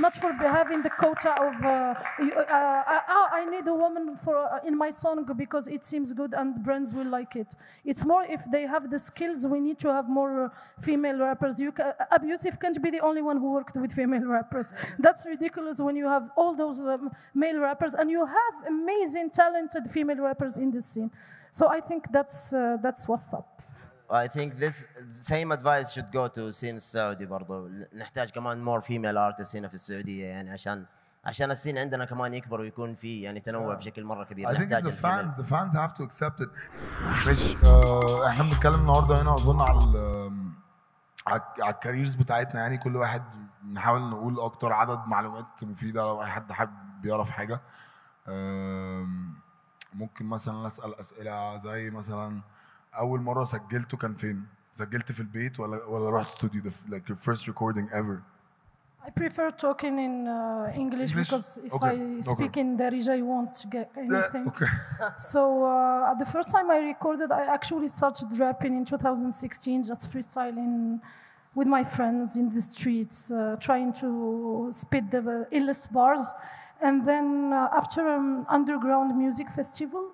not for having the quota of I need a woman for in my song because it seems good and brands will like it. It's more if they have the skills, we need to have more female rappers. Abyusif can't be the only one who worked with female rappers. That's ridiculous when you have all those male rappers and you have amazing, talented female rappers in the scene. So I think that's what's up. I think this same advice should go to scene السعودي برضو. نحتاج كمان more female artists هنا في السعودية يعني عشان السين عندنا كمان يكبر ويكون في يعني تنوع بشكل مرة كبير. I think the fans have to accept it. مش احنا بنتكلم النهارده هنا اظن على الكاريرز بتاعتنا يعني كل واحد نحاول نقول اكتر عدد معلومات مفيدة لو اي حد حابب يعرف حاجة. ممكن مثلا اسال اسئله زي مثلا اول مره سجلته كان فين؟ سجلت في البيت ولا رحت استوديو like your first recording ever? I prefer talking in English because if I speak in Darija I won't get anything. So the first time I recorded I actually started rapping in 2016 just freestyling with my friends in the streets trying to spit the illest bars. And then after an underground music festival,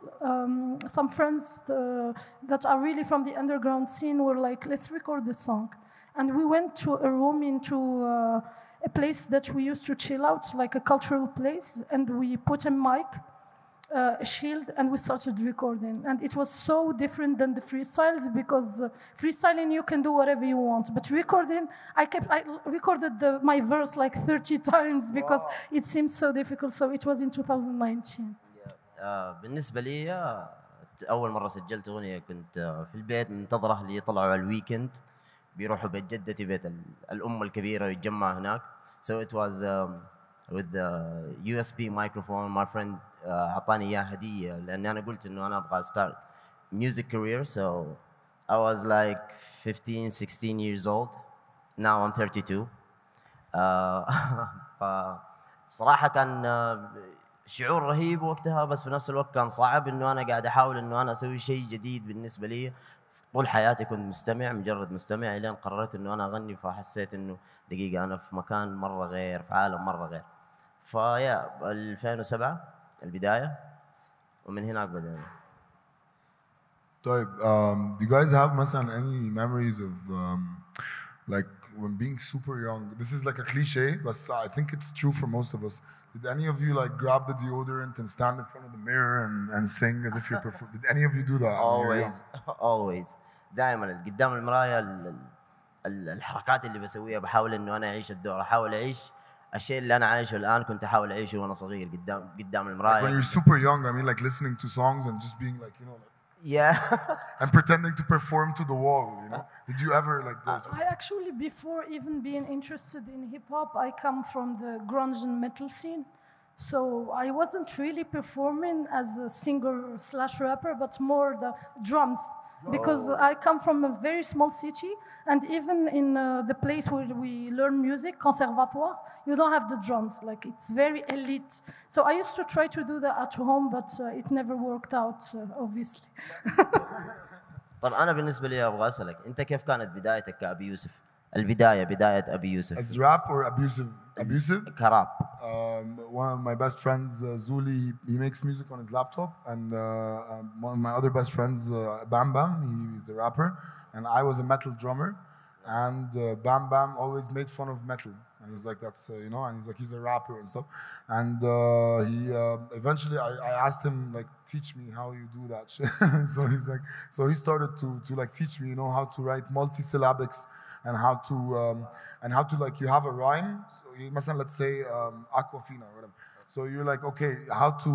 some friends that are really from the underground scene were like, let's record the song. And we went to a room into a place that we used to chill out, like a cultural place, and we put a mic, a shield, and we started recording. And it was so different than the freestyles because freestyling you can do whatever you want, but recording, I recorded my verse like 30 times because it seemed so difficult. So it was in 2019. بالنسبة لي أول مرة سجلت أغنية كنت في البيت منتظر أهلي يطلعوا على الويكند بيروحوا بيت جدتي بيت الأم الكبيرة ويتجمعوا هناك. So it was with the USB microphone. My friend أعطاني إياه هدية لأن أنا قلت إنه أنا أبغى start music career. So I was like 15, 16 years old. Now I'm 32. فصراحة كان شعور رهيب وقتها بس في نفس الوقت كان صعب إنه أنا قاعد أحاول إنه أنا أسوي شيء جديد بالنسبة لي. طول حياتي كنت مستمع مجرد مستمع إلين قررت إنه أنا أغني فحسيت إنه دقيقة أنا في مكان مرة غير في عالم مرة غير. فيا 2007 البداية ومن هناك بدأنا. طيب do you guys have مثلا any memories of like when being super young? This is like a cliche but I think it's true for most of us. Did any of you like grab the deodorant and stand in front of the mirror and sing as if you're performing? Did any of you do that? Always. دائما قدام المراية الحركات اللي بسويها بحاول إنه أنا أعيش الدور. أحاول أعيش الشيء اللي أنا عايشه الآن كنت أحاول أعيشه وأنا صغير قدام المراية. Like when you're super young, I mean like listening to songs and just being like, you know, like, yeah. and pretending to perform to the wall, you know. Did you ever like go through? I actually, before even being interested in hip hop, I come from the grunge and metal scene. So I wasn't really performing as a singer/rapper, but more the drums. Because I come from a very small city, and even in the place where we learn music, conservatoire, you don't have the drums. Like it's very elite. So I used to try to do that at home, but it never worked out, obviously. طب أنا بالنسبة لي أبغى أسألك أنت كيف كانت بدايتك كأبيوسف؟ بداية أبيوسف. As rap or abusive? Abusive? كراب. One of my best friends, Zuli, he makes music on his laptop, and one of my other best friends, Bam Bam, he's a rapper, and I was a metal drummer, and Bam Bam always made fun of metal, and he's like, that's you know, and he's like, he's a rapper and stuff, and he eventually I asked him like, teach me how you do that shit. So he's like, so he started to like teach me, you know, how to write multisyllabics. And how to like you have a rhyme. So you must let's say Aquafina or whatever. So you're like, okay, how to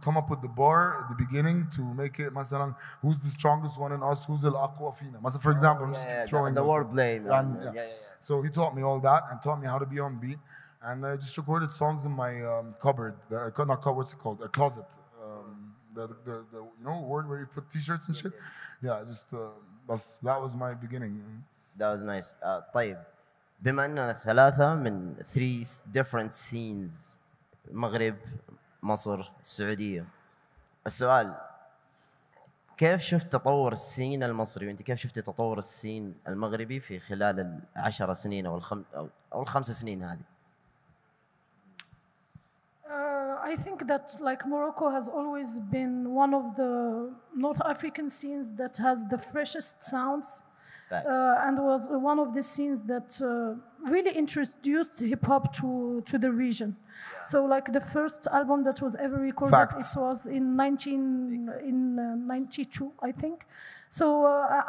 come up with the bar at the beginning to make it مثلا who's the strongest one in us, who's the Aquafina. For example, I'm just throwing the wordplay. So he taught me all that and taught me how to be on beat. And I just recorded songs in my cupboard. Not cupboard, what's it called? A closet. The you know word where you put t-shirts and shit. Yeah, just that was my beginning. That was nice. طيب بما أننا ثلاثة من 3 different scenes المغرب مصر السعودية السؤال كيف شفت تطور السين المصري وأنت كيف شفت تطور السين المغربي في خلال ال10 سنين أو ال5 سنين هذه؟ I think that like Morocco has always been one of the North African scenes that has the freshest sounds. And was one of the scenes that really introduced hip hop to the region. Yeah. So, like the first album that was ever recorded, it was in 1992, I think. So,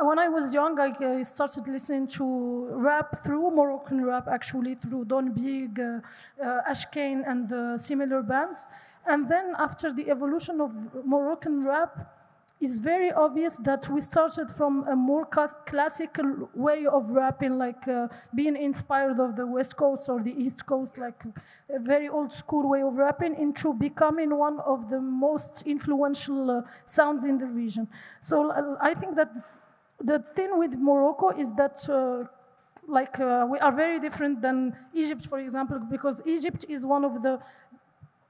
when I was young, I started listening to rap through Moroccan rap, actually through Don Big, Ashkane, and similar bands. And then, after the evolution of Moroccan rap, it's very obvious that we started from a more classical way of rapping, like being inspired of the West Coast or the East Coast, like a very old school way of rapping, into becoming one of the most influential sounds in the region. So I think that the thing with Morocco is that we are very different than Egypt, for example, because Egypt is one of the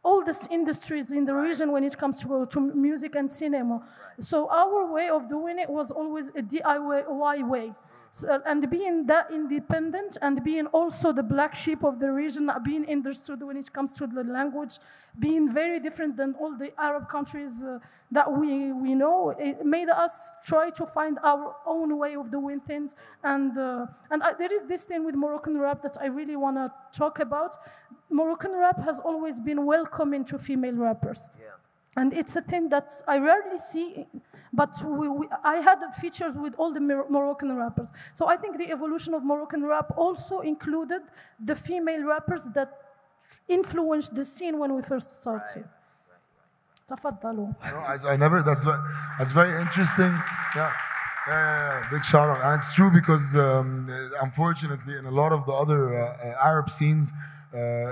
oldest industries in the region when it comes to music and cinema. So our way of doing it was always a DIY way. So, and being that independent and being also the black sheep of the region, being understood when it comes to the language, being very different than all the Arab countries that we know, it made us try to find our own way of doing things. And there is this thing with Moroccan rap that I really want to talk about. Moroccan rap has always been welcoming to female rappers. Yeah. And it's a thing that I rarely see, but I had features with all the Moroccan rappers. So I think the evolution of Moroccan rap also included the female rappers that influenced the scene when we first started. تفضلوا. That's very interesting. Yeah. Big shout out. And it's true because unfortunately in a lot of the other Arab scenes,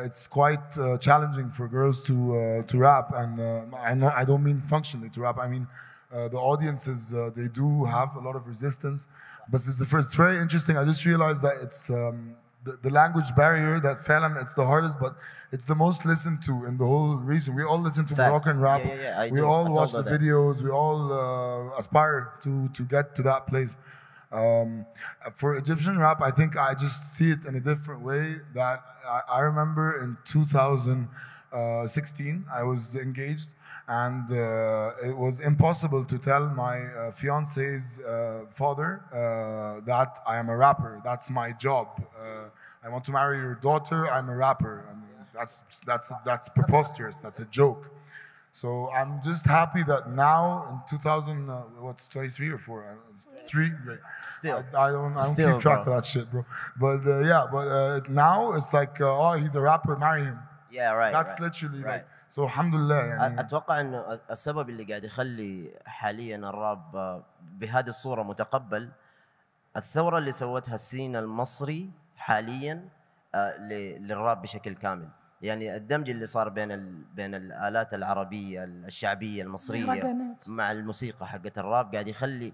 it's quite challenging for girls to rap, and I don't mean functionally to rap. I mean the audiences, they do have a lot of resistance, but it's very interesting. I just realized that it's the language barrier that it's the hardest, but it's the most listened to in the whole region. We all listen to Moroccan rap. We all watch the videos. We all aspire to get to that place. For Egyptian rap, I think I just see it in a different way. That I remember in 2016, I was engaged, and it was impossible to tell my fiance's father that I am a rapper. That's my job. I want to marry your daughter. I'm a rapper. I mean, that's preposterous. That's a joke. So I'm just happy that now in 23 or 4? I don't know. 3, great. Still, I don't keep track of that shit, bro. But now it's like, oh, he's a rapper, marry him. Yeah, right. That's literally like. So alhamdulillah يعني. اتوقع انه السبب اللي قاعد يخلي حاليا الراب بهذه الصوره متقبل الثوره اللي سوتها السين المصري حاليا للراب بشكل كامل. يعني الدمج اللي صار بين الآلات العربية الشعبية المصرية مع الموسيقى حقت الراب قاعد يخلي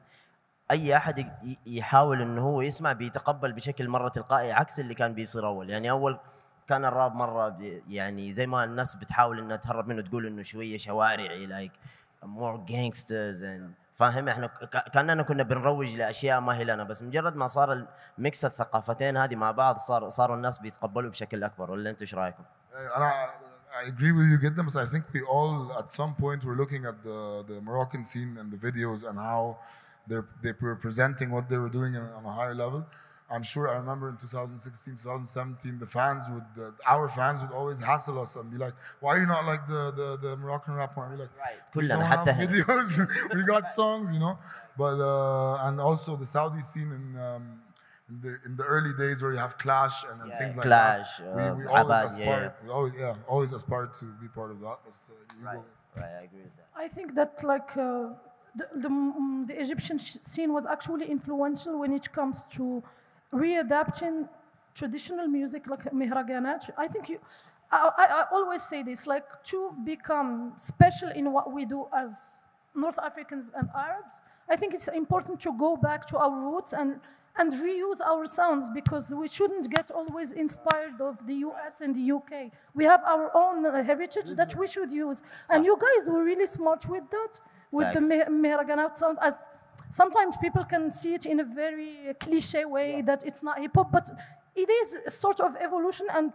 أي أحد يحاول إنه هو يسمع بيتقبل بشكل مرة تلقائي عكس اللي كان بيصير أول. يعني أول كان الراب مرة يعني زي ما الناس بتحاول إنها تهرب منه تقول إنه شوية شوارعي like more gangsters and فاهم احنا كأننا كنا بنروج لأشياء ما هي لنا بس مجرد ما صار الميكس الثقافتين هذه مع بعض صاروا الناس بيتقبلوا بشكل أكبر. ولا أنتوا إيش رأيكم؟ I agree with you جدا, but I think we all at some point were looking at the Moroccan scene and the videos and how they were presenting what they were doing on a higher level. I'm sure I remember in 2016, 2017, our fans would always hassle us and be like, "Why are you not like the Moroccan rap?" And we're like, right. "We don't have videos, we got songs, you know." But and also the Saudi scene in the early days where you have Clash and things like that. We always aspired. We always aspired to be part of that. Right, I agree with that. I think that like the Egyptian scene was actually influential when it comes to readapting traditional music like mehraganat. I think I always say this, like to become special in what we do as North Africans and Arabs, I think it's important to go back to our roots and reuse our sounds, because we shouldn't get always inspired of the US and the UK. We have our own heritage that we should use. And you guys were really smart with that, with the mehraganat sound. As sometimes people can see it in a very cliche way that it's not hip hop, but it is a sort of evolution, and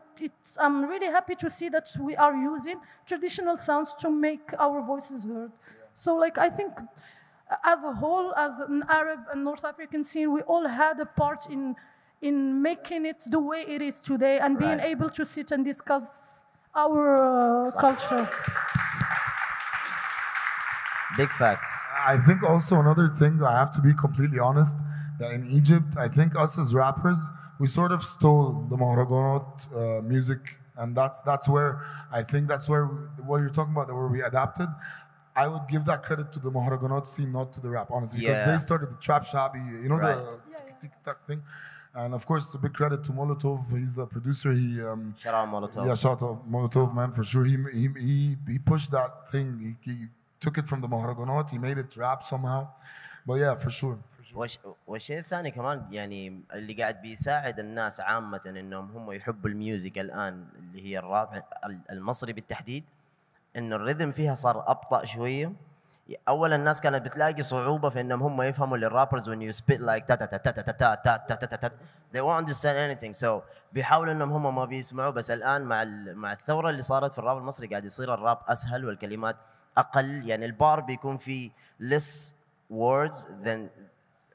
I'm really happy to see that we are using traditional sounds to make our voices heard. So like I think as a whole, as an Arab and North African scene, we all had a part in making it the way it is today and being able to sit and discuss our culture. Big facts. I think also another thing, I have to be completely honest, that in Egypt, I think us as rappers, we sort of stole the Mahraganot music, and that's where, I think that's where, what you're talking about, where we adapted. I would give that credit to the Mahraganot scene, not to the rap, honestly, because they started the trap shabby, you know, the tick-tack thing. And of course, it's a big credit to Molotov. He's the producer. Shout out Molotov. Yeah, shout out Molotov, man, for sure. He pushed that thing. He took it from the Mahraganot. He made it rap somehow. But yeah, for sure. والشيء الثاني كمان يعني اللي قاعد بيساعد الناس عامة انهم هم يحبوا الميوزك الان اللي هي الراب المصري بالتحديد، انه الريذم فيها صار ابطأ شوية. اولا الناس كانت بتلاقي صعوبة في انهم هم يفهموا للرابرز when you spit like ta ta ta ta ta ta ta ta ta ta ta they won't understand anything, so بيحاولوا انهم هم ما بيسمعوا. بس الان مع الثورة اللي صارت في الراب المصري قاعد يصير الراب اسهل والكلمات اقل، يعني البار بيكون في less words than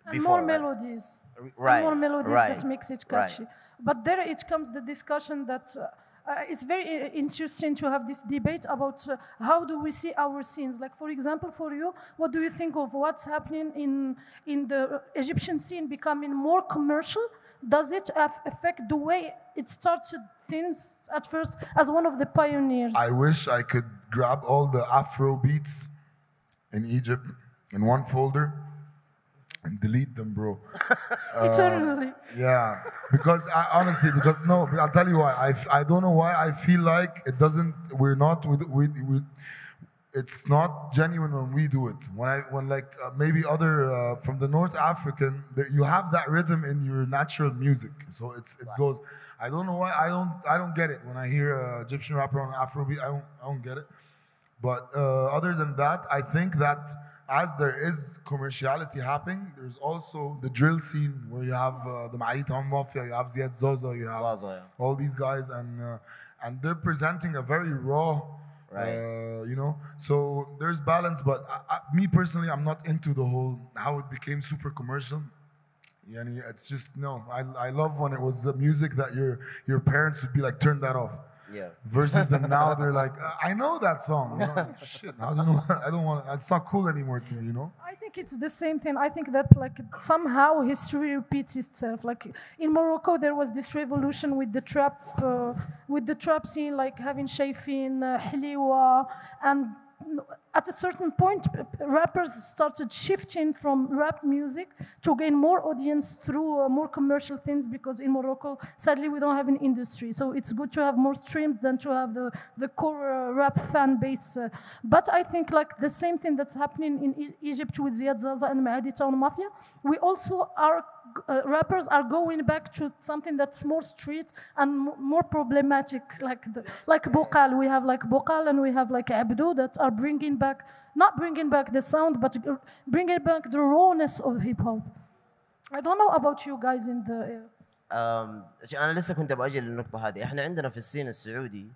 and more melodies. And more melodies that makes it catchy. But there it comes the discussion that it's very interesting to have this debate about how do we see our scenes. Like, for example, for you, what do you think of what's happening in the Egyptian scene becoming more commercial? Does it affect the way it started things at first as one of the pioneers? I wish I could grab all the Afro beats in Egypt in one folder and delete them, bro. Eternally. Yeah, because honestly, no, I'll tell you why. I don't know why I feel like it doesn't. We're not. It's not genuine when we do it. When like maybe other from the North African, you have that rhythm in your natural music, so it goes. I don't know why. I don't get it when I hear an Egyptian rapper on Afrobeat. I don't get it. But other than that, I think that as there is commerciality happening, there's also the drill scene where you have the Ma'it Mafia, you have Ziad Zozo, you have all these guys, and they're presenting a very raw, you know. So there's balance, but me personally, I'm not into the whole how it became super commercial. Yani, it's just no. I love when it was the music that your parents would be like, turn that off. Yeah. Versus then now they're like, I know that song. You know? Shit, I don't know. I don't want. It's not cool anymore to me, you know. I think it's the same thing. I think that like somehow history repeats itself. Like in Morocco, there was this revolution with the trap scene, like having Shayfin, Hliwa, and at a certain point, rappers started shifting from rap music to gain more audience through more commercial things, because in Morocco, sadly, we don't have an industry. So it's good to have more streams than to have the core rap fan base. But I think like the same thing that's happening in Egypt with Ziad Zaza and Maadi Town Mafia, we also are rappers are going back to something that's more street and more problematic, like Bokal. We have like Bokal and we have like Abdo that are not bringing back the sound, but bringing back the rawness of hip hop. I don't know about you guys in the. أنا لسه كنت بأجي للنقطة هذه. إحنا عندنا في السين السعودي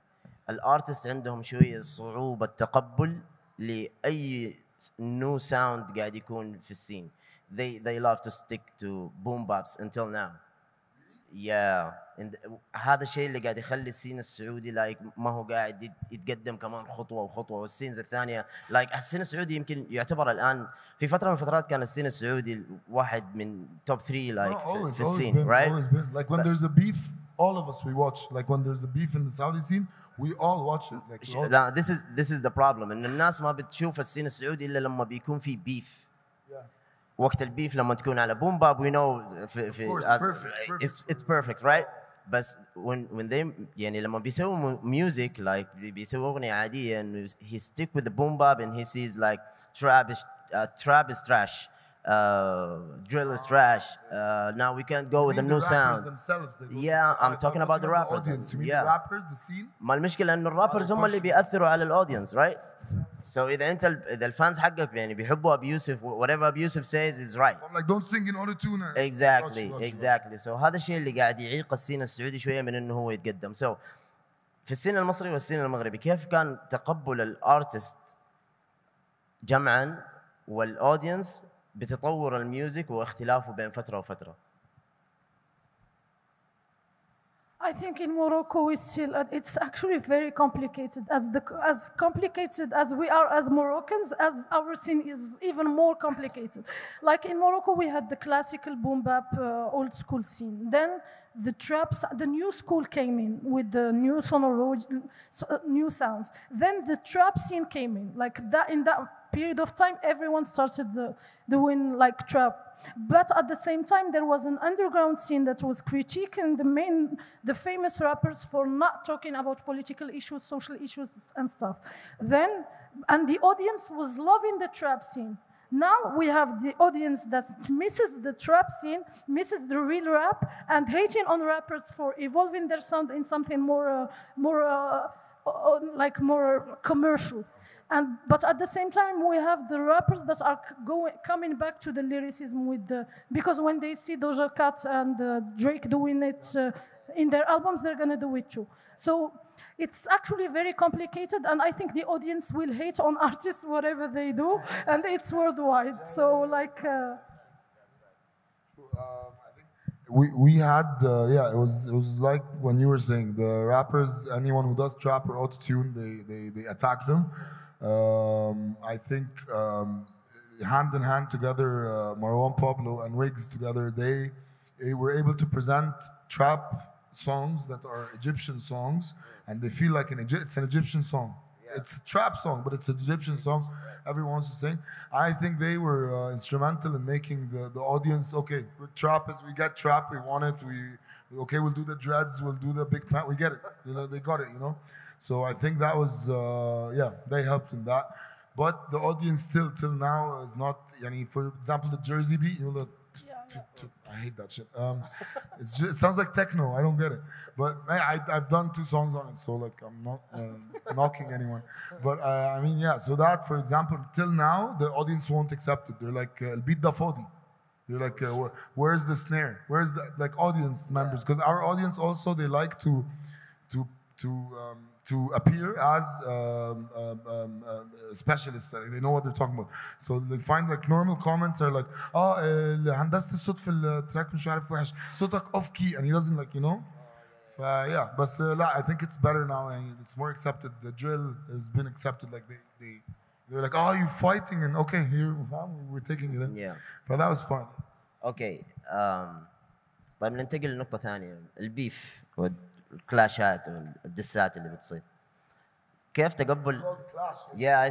الارتست عندهم شوية صعوبة تقبل لأي new sound قاعد يكون في السين. They love to stick to boom baps until now. Yeah. هذا الشيء اللي قاعد يخلي السين السعودي ما هو قاعد يتقدم كمان خطوة وخطوة، والسينز الثانية السين السعودي يمكن يعتبر الآن في فترة من الفترات كان السين السعودي واحد من top 3 في السين, right? Always been. Like when there's a beef, all of us we watch. Like when there's a beef in the Saudi scene, we all watch it. Like this is the problem. إن الناس ما بتشوف السين السعودي إلا لما بيكون في beef. وقت البيف لما تكون على بوم باب we know it's perfect, right? بس when they يعني لما بيسووا music like بيسووا أغنية عادية and he stick with the boom bap and he sees like trap is trash, drill is trash, now we can't go with a new sound. Yeah, I'm talking about the rappers. Yeah, rappers, the scene. ما المشكلة إنه الرابرز هم اللي بيأثروا على الaudience, right? So إذا الفانز حقك يعني بيحبوا Abyusif, whatever Abyusif says is right. I'm like, don't sing in auto-tune. Exactly. So هذا الشيء اللي قاعد يعيق السين السعودي شوية من إنه هو يتقدم. So في السين المصري والسين المغربي كيف كان تقبل الارتست جمعا والاودينس بتطور الميوزك واختلافه بين فترة وفترة؟ I think in Morocco it's actually very complicated. As complicated as we are as Moroccans, as our scene is even more complicated. Like in Morocco, we had the classical boom bap old school scene. Then the new school came in with the new new sounds. Then the trap scene came in. Like that in that period of time, everyone started doing like trap. But at the same time, there was an underground scene that was critiquing the famous rappers for not talking about political issues, social issues, and stuff. And the audience was loving the trap scene. Now we have the audience that misses the trap scene, misses the real rap, and hating on rappers for evolving their sound in something more commercial. But at the same time, we have the rappers that are coming back to the lyricism because when they see Doja Cat and Drake doing it in their albums, they're gonna do it too. So it's actually very complicated, and I think the audience will hate on artists whatever they do, and it's worldwide. So like. We had it was like when you were saying the rappers, anyone who does trap or auto-tune, they attack them. I think hand in hand together, Marwan Pablo and Wiggs together, they were able to present trap songs that are Egyptian songs, and they feel like it's an Egyptian song. Yeah. It's a trap song, but it's an Egyptian song. Everyone wants to sing. I think they were instrumental in making the audience, okay, we're trappers, we get trap, we want it, we'll do the dreads, we'll do the big plant, we get it. They got it, So I think that was, they helped in that. But the audience till now is not, for example, the Jersey beat, I hate that shit. It sounds like techno, I don't get it. But I've done 2 songs on it, so like I'm not knocking anyone. But so that, for example, till now, the audience won't accept it. They're like, beat da fodi. They're like, where's the snare? Where's the, like, audience members? Because our audience also, they like to appear as specialists. They know what they're talking about. So they find like normal comments are like, هندسة الصوت في التراك مش عارف وحش، صوتك off key, and he doesn't like, yeah. But I think it's better now, and it's more accepted. The drill has been accepted. Like they're like, oh, you fighting, and okay, here we're taking it in. Yeah. But that was fun. Okay. طيب ننتقل لنقطة ثانية، البيف والكلاشات والدسات اللي بتصير. كيف تقبل؟ Yeah, I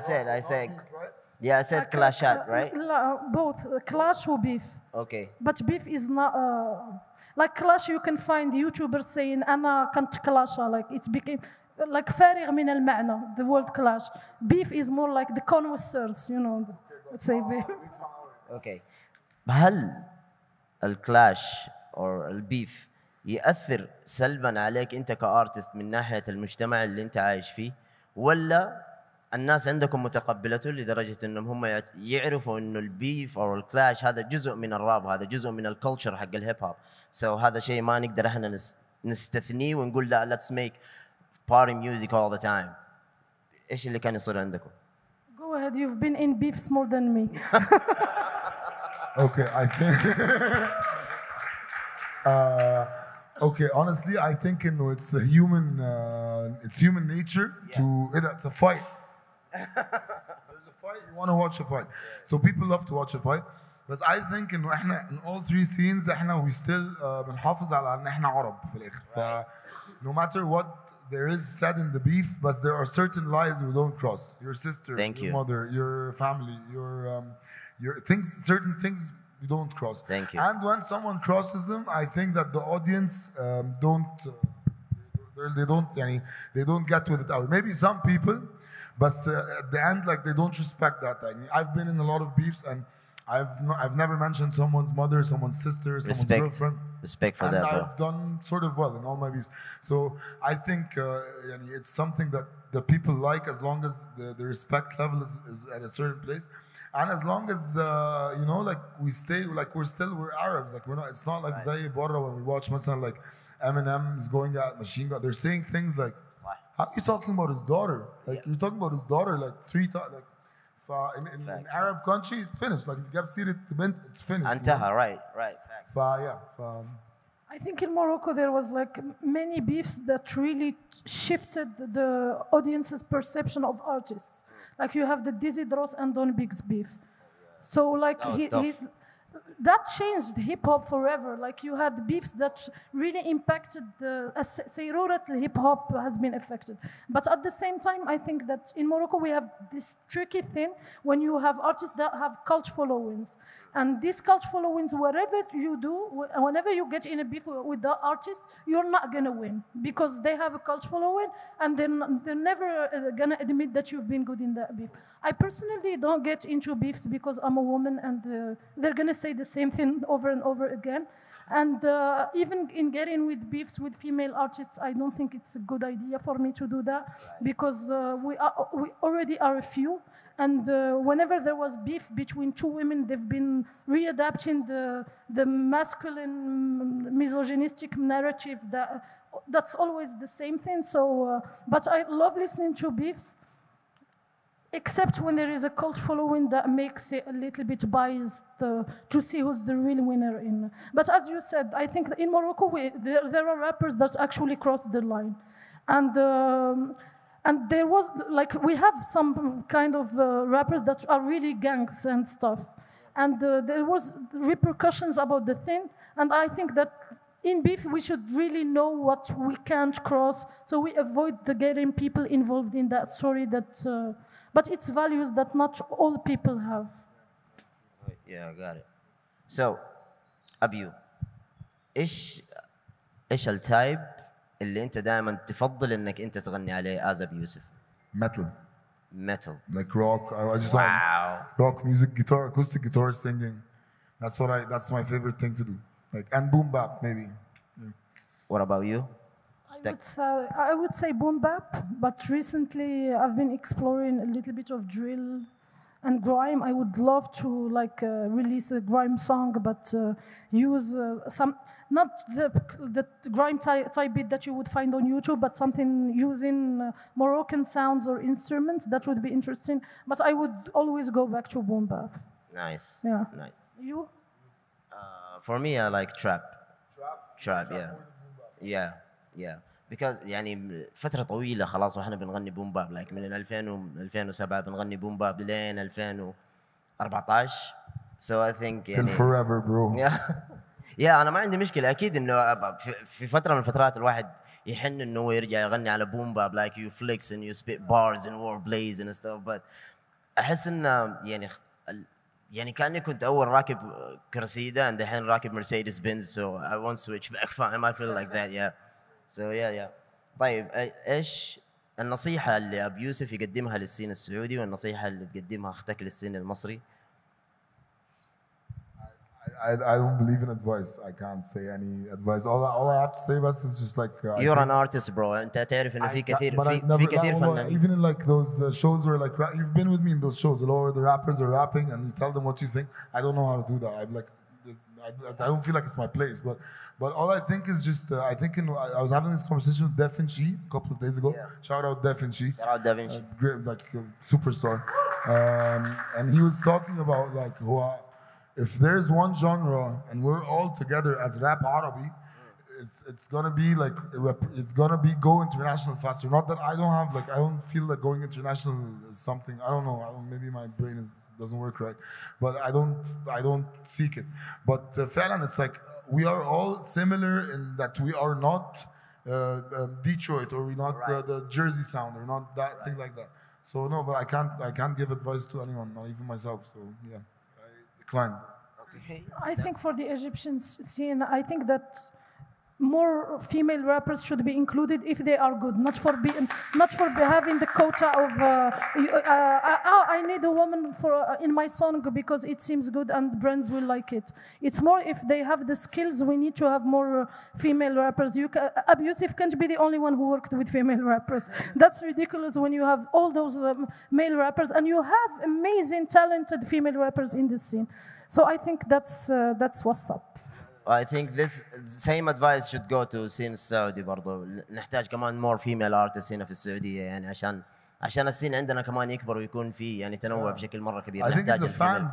said clashat, right? Both clash or beef. Okay. But beef is not like clash. You can find YouTubers saying أنا كنت كلاشة, like it's became like فارغ من المعنى. The word clash. Beef is more like the connoisseurs, let's say beef. Okay. هل الكلاش or البيف يأثر سلبا عليك أنت كأرتست من ناحية المجتمع اللي أنت عايش فيه، ولا الناس عندكم متقبلته لدرجة أنهم هم يعرفوا أنه البيف أو الكلاش هذا جزء من الراب، هذا جزء من الكولتشر حق الهيب هوب، هذا شيء ما نقدر احنا نستثنيه ونقول لا let's make party music all the time. إيش اللي كان يصير عندكم؟ Go ahead, you've been in beefs more than me. Okay, I think okay, honestly, I think it's human nature to it's a fight. There's a fight, you want to watch a fight. So people love to watch a fight. But I think in all 3 scenes we still بنحافظ على ان احنا عرب في الاخر. No matter what there is said in the beef, but there are certain lines we don't cross. Your sister, your mother, your family, your things, certain things you don't cross. Thank you. And when someone crosses them, I think that the audience they don't get with it out. Maybe some people, but at the end, like they don't respect that. I've been in a lot of beefs, and I've never mentioned someone's mother, someone's sister, someone's girlfriend. Respect for and that, bro. I've done sort of well in all my beefs. So I think it's something that the people like as long as the respect level is at a certain place. And as long as like we stay, like we're Arabs, like we're not. It's not like زي برا when we watch مثلا like Eminem is going at Machine Gun. They're saying things like, "How are you talking about his daughter? Like you're talking about his daughter like 3 times." Like in Arab country, it's finished. Like if you get seated, it's finished. انتهى, right. Facts. I think in Morocco there was like many beefs that really shifted the audience's perception of artists. Like you have the Dizzy Dross and Don Big's beef. So like that changed hip hop forever. Like you had beefs that really impacted Sayrurat hip hop has been affected. But at the same time, I think that in Morocco we have this tricky thing when you have artists that have cult followings. And these cult followings, whatever you do, whenever you get in a beef with the artist, you're not gonna win because they have a cult following and they're never gonna admit that you've been good in that beef. I personally don't get into beefs because I'm a woman and they're gonna say the same thing over and over again. And even in getting with beefs with female artists, I don't think it's a good idea for me to do that because we already are a few. And whenever there was beef between 2 women, they've been readapting the masculine misogynistic narrative that's always the same thing. So, but I love listening to beefs, except when there is a cult following that makes it a little bit biased to see who's the real winner in. But as you said, I think in Morocco there are rappers that actually cross the line, and there was like we have some kind of rappers that are really gangs and stuff, and there was repercussions about the thing, and I think that in beef we should really know what we can't cross, so we avoid getting people involved in that story but it's values that not all people have. Yeah, I got it. So, Abiu, ايش التايب اللي انت دائما تفضل انك انت تغني عليه as Abyusif? Metal. Like rock. I just like rock music, guitar, acoustic guitar, singing. That's my favorite thing to do. Like and boom bap maybe. Yeah. What about you? I would say boom bap, but recently I've been exploring a little bit of drill and grime. I would love to release a grime song, but use some not the grime type beat that you would find on YouTube, but something using Moroccan sounds or instruments. That would be interesting. But I would always go back to boom bap. Nice. Yeah. Nice. You? For me, I like trap. Trap, yeah. Because يعني فترة طويلة خلاص واحنا بنغني بوم باب like من 2007 بنغني بوم باب لين 2014. So I think till forever bro. يا أنا ما عندي مشكلة أكيد إنه في فترة من الفترات الواحد يحن إنه هو يرجع يغني على بوم باب like you flex and you spit bars and war blaze and stuff, but أحس إنه يعني كأني كنت أول راكب كرسيدة and الحين راكب مرسيدس بنز, so I won't switch back. I feel like that, yeah. So yeah. طيب إيش النصيحة اللي أبيوسف يقدمها للسين السعودي والنصيحة اللي تقدمها خtek للسين المصري؟ I don't believe in advice. I can't say any advice. All I have to say best is just like you're an artist, bro. أنت تعرف إنه في كثير فنانين. Even in like those shows where like you've been with me in those shows, where the rappers are rapping and you tell them what you think. I don't know how to do that. I'm like, I don't feel like it's my place. But all I think is just I I was having this conversation with Definchi a couple of days ago. Yeah. Shout out Definchi. Great, like superstar. And he was talking about like if there's one genre and we're all together as rap Arabi, it's gonna be like go international faster. Not that I don't feel like going international is something. I don't know. Maybe my brain doesn't work right, but I don't seek it. But فعلا it's like we are all similar in that we are not Detroit or we're not the Jersey sound or not that thing like that. So no, but I can't give advice to anyone, not even myself. So yeah. I think for the Egyptian scene, I think that more female rappers should be included if they are good, not for having the quota of I need a woman for in my song because it seems good and brands will like it. It's more if they have the skills. We need to have more female rappers. Abyusif can't be the only one who worked with female rappers. That's ridiculous when you have all those male rappers and you have amazing, talented female rappers in this scene. So I think that's what's up. I think this same advice should go to scene السعودي برضو. نحتاج كمان more female artists هنا في السعودية يعني عشان السين عندنا كمان يكبر ويكون في يعني تنوع بشكل مرة كبير. I think it's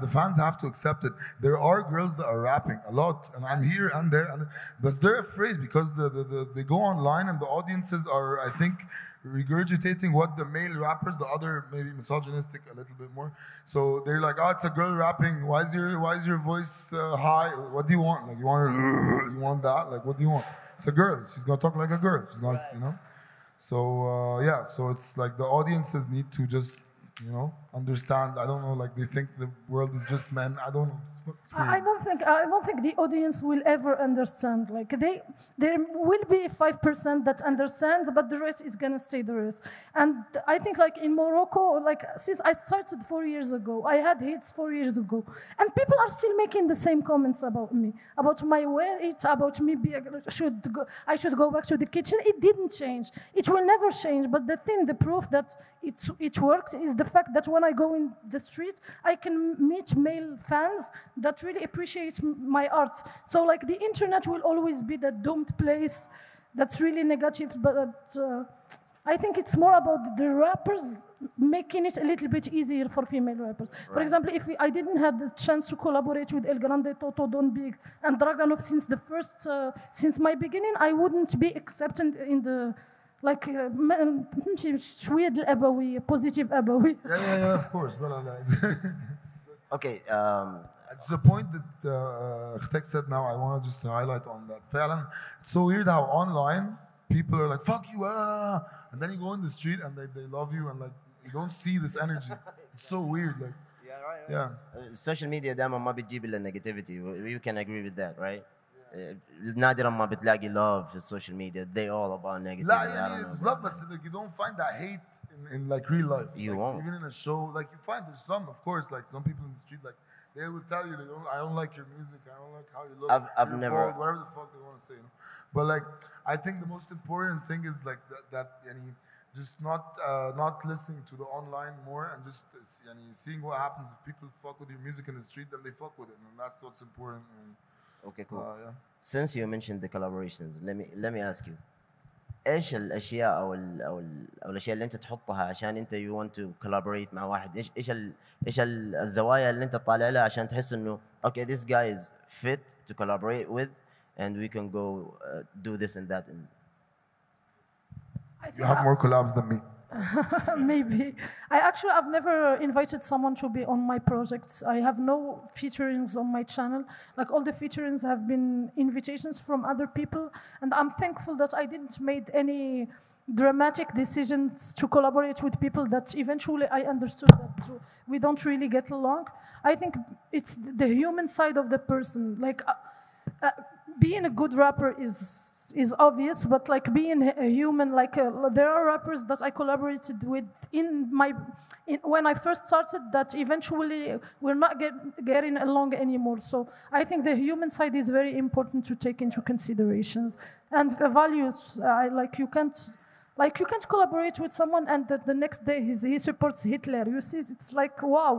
the fans have to accept it. There are girls that are rapping a lot, and I'm here and there, but they're afraid because they go online and the audiences are, I think, regurgitating what the male rappers, the other maybe misogynistic a little bit more. So they're like, oh, it's a girl rapping. Why is your voice high? What do you want? Like you want that? Like what do you want? It's a girl. She's gonna talk like a girl. She's gonna, you know. So yeah. So it's like the audiences need to just, you know, understand. I don't know. Like they think the world is just men. I don't know. I don't think the audience will ever understand. Like there will be 5% that understands, but the rest is gonna stay the rest. And I think like in Morocco, like since I started 4 years ago, I had hits 4 years ago, and people are still making the same comments about me, about my weight, about me I should go back to the kitchen. It didn't change. It will never change. But the proof that it works is the fact that when I go in the streets, I can meet male fans that really appreciate my art. So like the internet will always be the doomed place that's really negative, but I think it's more about the rappers making it a little bit easier for female rappers. Right. For example, if I didn't have the chance to collaborate with El Grande, Toto, Don Big, and Draganov since my beginning, I wouldn't be accepted in the like شوية الأبوي, positive أبوي. Yeah, of course. No. Okay. It's a point that Khtek said now. I want to just highlight on that. فعلا, it's so weird how online people are like, fuck you, and then you go in the street and they love you and like you don't see this energy. It's so weird. Like, yeah. Social media دائما ما بتجيب إلا negativity. You can agree with that, right? نادرا ما بتلاقي love في السوشيال ميديا. They all about negativity. لا يعني it's love, but like you don't find that hate in like real life. You like, won't. Even in a show, like you find there's some, of course, like some people in the street, like they will tell you I don't like your music, I don't like how you look, I've never bald, whatever the fuck they want to say, you know. But like I think the most important thing is like that just not listening to the online more and just seeing what happens if people fuck with your music in the street, then they fuck with it, and that's what's important. Okay, cool. Yeah. Since you mentioned the collaborations, let me ask you, ايش الاشياء او الاشياء اللي انت تحطها عشان انت you want to collaborate مع واحد؟ ايش الزوايا اللي انت تطالع لها عشان تحس انه okay, this guy is fit to collaborate with and we can go do this and that? You have more collabs than me. Maybe. I've never invited someone to be on my projects. I have no featurings on my channel. Like all the featurings have been invitations from other people, and I'm thankful that I didn't make any dramatic decisions to collaborate with people that eventually I understood that we don't really get along. I think it's the human side of the person. Like being a good rapper is obvious, but like being a human, like there are rappers that I collaborated with when I first started that eventually we're not getting along anymore. So I think the human side is very important to take into considerations, and the values. You can't collaborate with someone and the next day he supports Hitler. You see, it's like wow.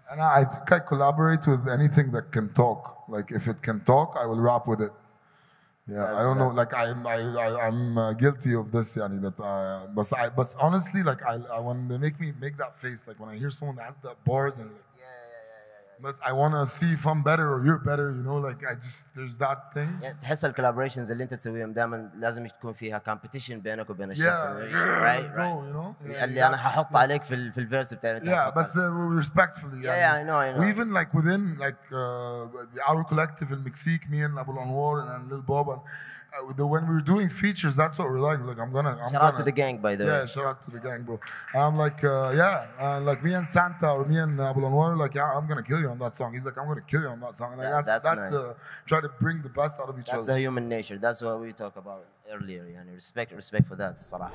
And I think I collaborate with anything that can talk. Like if it can talk, I will rap with it. Yeah, I don't know. Like I'm guilty of this. Yani, but honestly, like when they make that face, like when I hear someone that has that bars and like, but I want to see if I'm better or you're better, you know, like there's that thing. يعني تحس الكولابوريشنز اللي انت تسويهم دائما لازم تكون فيها competition بينك وبين الشخص right? You know? اللي انا ححط عليك في الفيرس بتاعي. Yeah, but respectfully. Yeah, I know. We even like within like our collective in Mexique, me and Abu Anwar and Lil Bob, and when we're doing features, that's what we're like. Like I'm gonna shout out to the gang, by the way. Yeah, shout out to the gang, bro. And I'm like, like me and Santa or me and Abu Anwar, like I'm gonna kill you. you on that song. He's like, I'm going to kill you on that song. And like, that's nice. the, try to bring the best out of each other. That's the human nature. That's what we talked about earlier. يعني respect for that الصراحة.